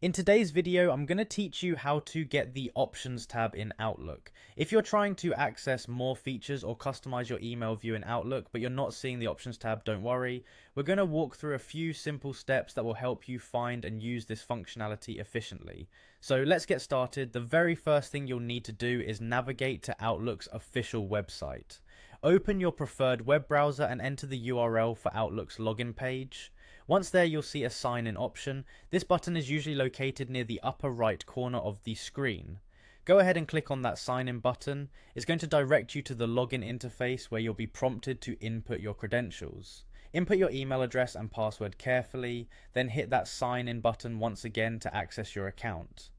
In today's video, I'm going to teach you how to get the Options tab in Outlook. If you're trying to access more features or customize your email view in Outlook, but you're not seeing the Options tab, don't worry. We're going to walk through a few simple steps that will help you find and use this functionality efficiently. So let's get started. The very first thing you'll need to do is navigate to Outlook's official website. Open your preferred web browser and enter the URL for Outlook's login page. Once there, you'll see a sign in option. This button is usually located near the upper right corner of the screen. Go ahead and click on that sign in button. It's going to direct you to the login interface where you'll be prompted to input your credentials. Input your email address and password carefully, then hit that sign in button once again to access your account.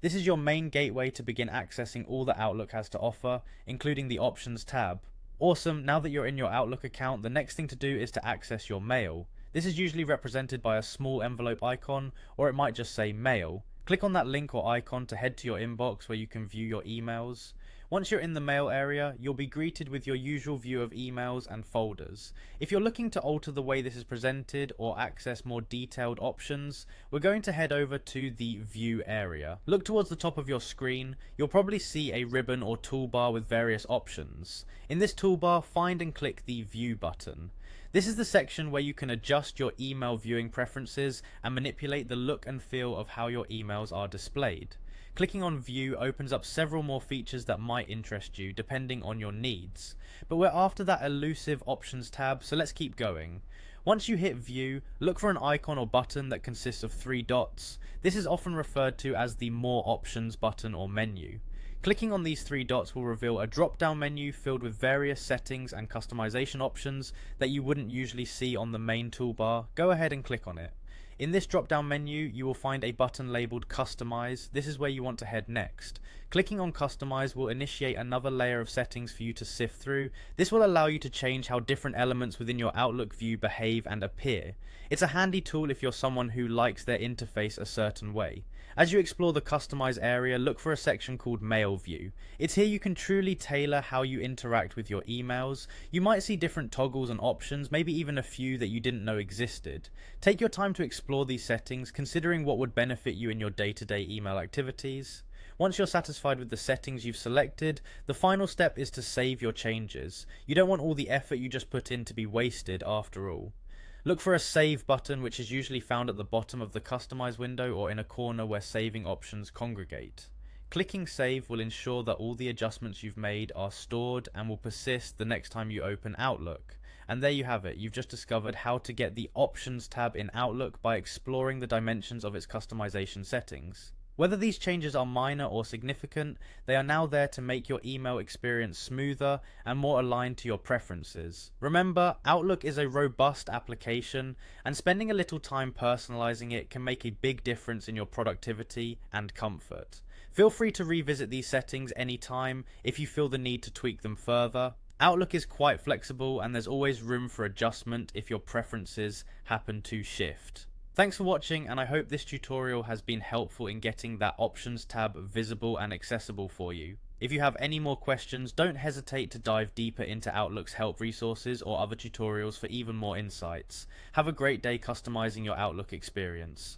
This is your main gateway to begin accessing all that Outlook has to offer, including the Options tab. Awesome, now that you're in your Outlook account, the next thing to do is to access your mail. This is usually represented by a small envelope icon, or it might just say Mail. Click on that link or icon to head to your inbox where you can view your emails. Once you're in the mail area, you'll be greeted with your usual view of emails and folders. If you're looking to alter the way this is presented or access more detailed options, we're going to head over to the View area. Look towards the top of your screen. You'll probably see a ribbon or toolbar with various options. In this toolbar, find and click the View button. This is the section where you can adjust your email viewing preferences and manipulate the look and feel of how your emails are displayed. Clicking on View opens up several more features that might interest you depending on your needs. But we're after that elusive Options tab, so let's keep going. Once you hit View, look for an icon or button that consists of 3 dots. This is often referred to as the More Options button or menu. Clicking on these 3 dots will reveal a drop-down menu filled with various settings and customization options that you wouldn't usually see on the main toolbar. Go ahead and click on it. In this drop-down menu, you will find a button labeled Customize. This is where you want to head next. Clicking on Customize will initiate another layer of settings for you to sift through. This will allow you to change how different elements within your Outlook view behave and appear. It's a handy tool if you're someone who likes their interface a certain way. As you explore the Customize area, look for a section called Mail View. It's here you can truly tailor how you interact with your emails. You might see different toggles and options, maybe even a few that you didn't know existed. Take your time to explore these settings, considering what would benefit you in your day-to-day email activities. Once you're satisfied with the settings you've selected, the final step is to save your changes. You don't want all the effort you just put in to be wasted after all. Look for a Save button, which is usually found at the bottom of the Customize window or in a corner where saving options congregate. Clicking Save will ensure that all the adjustments you've made are stored and will persist the next time you open Outlook. And there you have it, you've just discovered how to get the Options tab in Outlook by exploring the dimensions of its customization settings. Whether these changes are minor or significant, they are now there to make your email experience smoother and more aligned to your preferences. Remember, Outlook is a robust application, and spending a little time personalizing it can make a big difference in your productivity and comfort. Feel free to revisit these settings anytime if you feel the need to tweak them further. Outlook is quite flexible, and there's always room for adjustment if your preferences happen to shift. Thanks for watching, and I hope this tutorial has been helpful in getting that Options tab visible and accessible for you. If you have any more questions, don't hesitate to dive deeper into Outlook's help resources or other tutorials for even more insights. Have a great day customizing your Outlook experience.